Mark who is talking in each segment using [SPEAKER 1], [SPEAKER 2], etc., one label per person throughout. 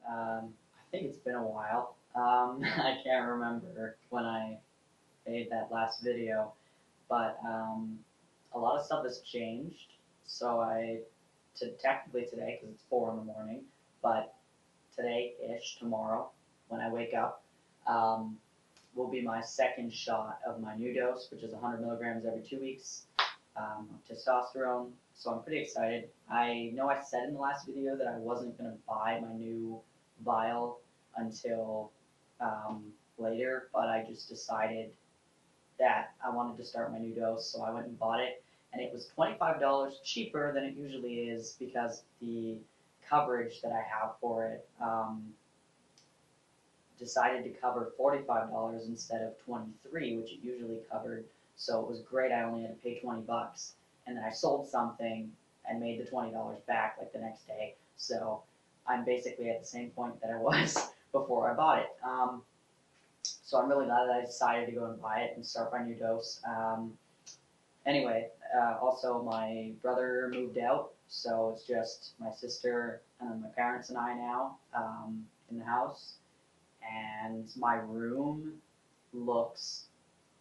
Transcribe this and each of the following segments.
[SPEAKER 1] I think it's been a while. I can't remember when I made that last video, but a lot of stuff has changed. So technically today, because it's 4 in the morning, but today-ish, tomorrow, when I wake up, um, will be my second shot of my new dose, which is 100 milligrams every 2 weeks of testosterone. So I'm pretty excited. I know I said in the last video that I wasn't going to buy my new vial until later, but I just decided that I wanted to start my new dose, so I went and bought it, and it was $25 cheaper than it usually is because the coverage that I have for it decided to cover $45 instead of 23, which it usually covered. So it was great. I only had to pay 20 bucks, and then I sold something and made the $20 back like the next day. So I'm basically at the same point that I was before I bought it. So I'm really glad that I decided to go and buy it and start my new dose. Anyway, also my brother moved out, so it's just my sister and my parents and I now in the house, and my room looks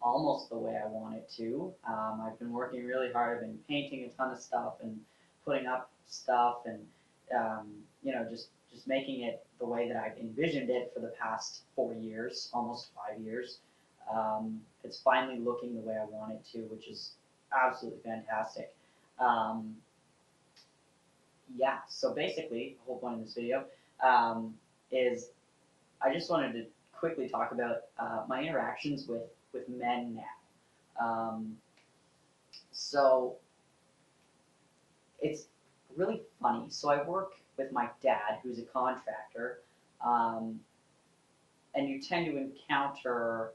[SPEAKER 1] almost the way I want it to. I've been working really hard. I've been painting a ton of stuff and putting up stuff, and just making it the way that I've envisioned it for the past 4 years, almost 5 years. It's finally looking the way I want it to, which is absolutely fantastic. Um, yeah, so basically, the whole point of this video is I just wanted to quickly talk about my interactions with men now. So it's really funny. So I work with my dad, who's a contractor, um, and you tend to encounter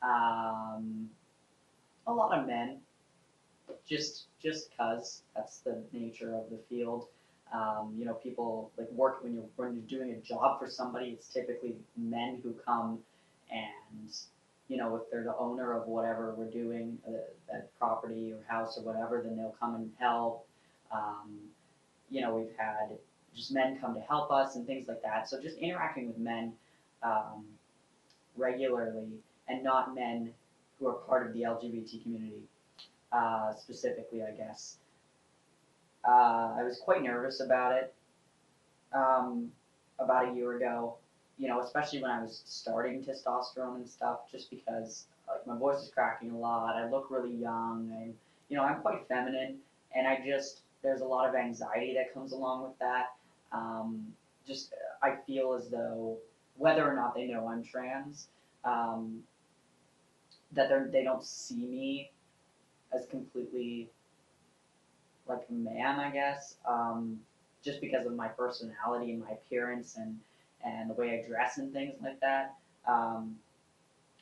[SPEAKER 1] um, a lot of men, just because that's the nature of the field. People like work when you're doing a job for somebody. It's typically men who come, and if they're the owner of whatever we're doing, that property or house or whatever, then they'll come and help. Um, we've had just men come to help us and things like that. So just interacting with men um, regularly, and not men who are part of the LGBT community specifically, I guess. I was quite nervous about it about a year ago, especially when I was starting testosterone and stuff, just because like my voice is cracking a lot. I look really young. I'm quite feminine, and there's a lot of anxiety that comes along with that. Um, just I feel as though whether or not they know I'm trans, um, that they don't see me as completely like a man, I guess, just because of my personality and my appearance and the way I dress and things like that. Um,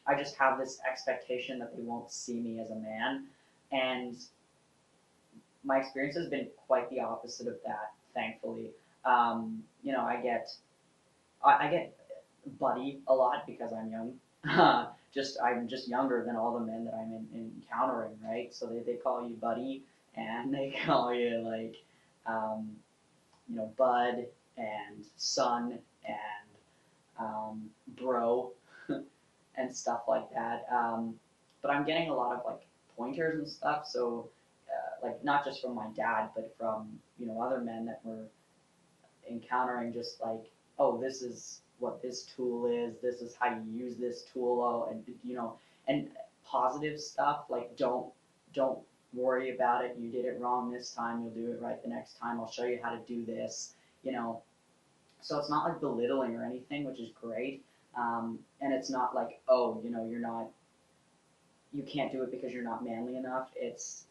[SPEAKER 1] I just have this expectation that they won't see me as a man, and my experience has been quite the opposite of that. Thankfully, I get buddy a lot because I'm young. I'm just younger than all the men that encountering, right? So they call you buddy, and they call you like um, bud and son and bro and stuff like that. But I'm getting a lot of like pointers and stuff. So like not just from my dad, but from other men that were encountering, just like, oh, this is what this tool is. This is how you use this tool. Oh, and positive stuff like don't worry about it. You did it wrong this time. You'll do it right the next time. I'll show you how to do this. You know, so it's not like belittling or anything, which is great. And it's not like, oh, you can't do it because you're not manly enough. It's,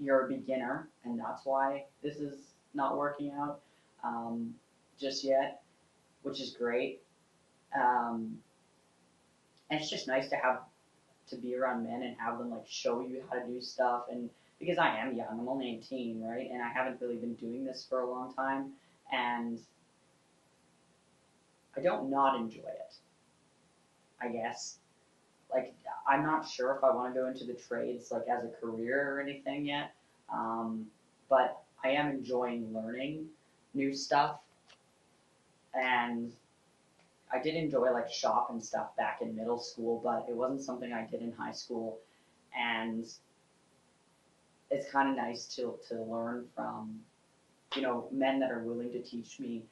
[SPEAKER 1] you're a beginner, and that's why this is not working out um, just yet, which is great. Um, and it's just nice to be around men and have them like show you how to do stuff. And because I am young, I'm only 18, right? And I haven't really been doing this for a long time, and I don't not enjoy it, I guess. Like, I'm not sure if I want to go into the trades like as a career or anything yet, um, but I am enjoying learning new stuff. And I did enjoy like shop and stuff back in middle school, but it wasn't something I did in high school. And it's kind of nice to learn from, men that are willing to teach me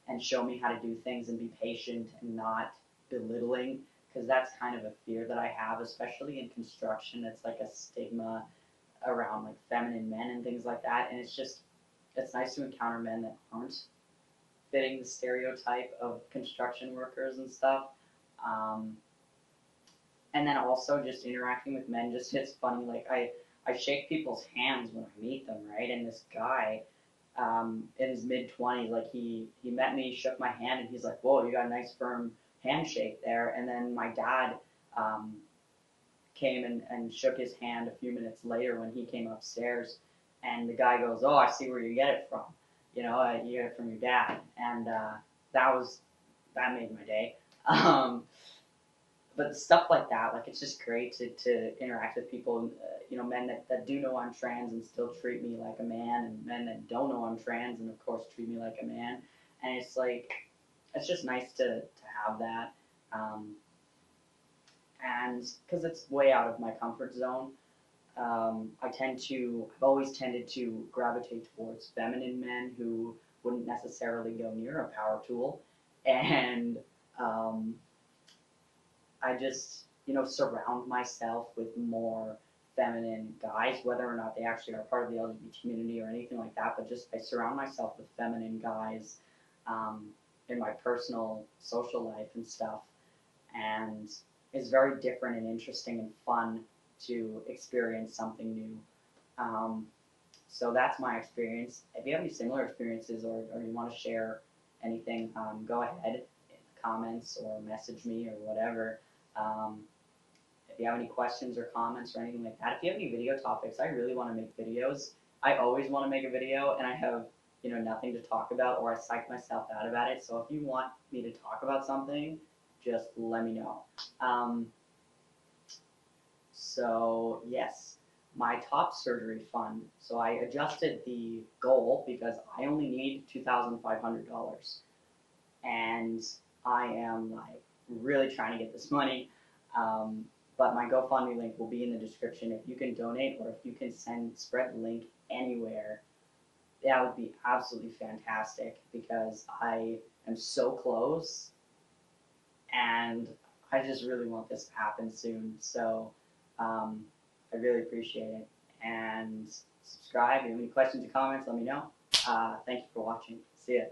[SPEAKER 1] and show me how to do things and be patient and not belittling, because that's kind of a fear that I have, especially in construction. It's like a stigma around like feminine men and things like that, and it's nice to encounter men that aren't fitting the stereotype of construction workers and stuff. Um, and then also just interacting with men, just it's funny. Like I shake people's hands when I meet them, right? And this guy, in his mid 20s, like he met me, shook my hand, and he's like, "Whoa, you got a nice firm handshake there." And then my dad um, came and shook his hand a few minutes later when he came upstairs, and the guy goes, "Oh, I see where you get it from. You get it from your dad." And that made my day. Um, but stuff like that, like it's just great to interact with people, men that do know I'm trans and still treat me like a man, and men that don't know I'm trans and of course treat me like a man. And it's like, it's just nice to have that. Um, and because it's way out of my comfort zone, I've always tended to gravitate towards feminine men who wouldn't necessarily go near a power tool. And um, I just, surround myself with more feminine guys, whether or not they actually are part of the LGBT community or anything like that. But just I surround myself with feminine guys um, in my personal social life and stuff, and it's very different and interesting and fun to experience something new. Um, so that's my experience. If you have any similar experiences, or you want to share anything, go ahead in the comments or message me or whatever. Um, if you have any questions or comments or anything like that, if you have any video topics, I really want to make videos. I always want to make a video, and I have nothing to talk about, or I psych myself out about it. So if you want me to talk about something, just let me know. Um, so yes, my top surgery fund. So I adjusted the goal because I only need $2,500, and I am like really trying to get this money. Um, but my GoFundMe link will be in the description. If you can donate, or if you can spread the link anywhere, that would be absolutely fantastic, because I am so close, and I just really want this to happen soon. So um, I really appreciate it. And subscribe. If you have any questions or comments, let me know. Thank you for watching. See ya.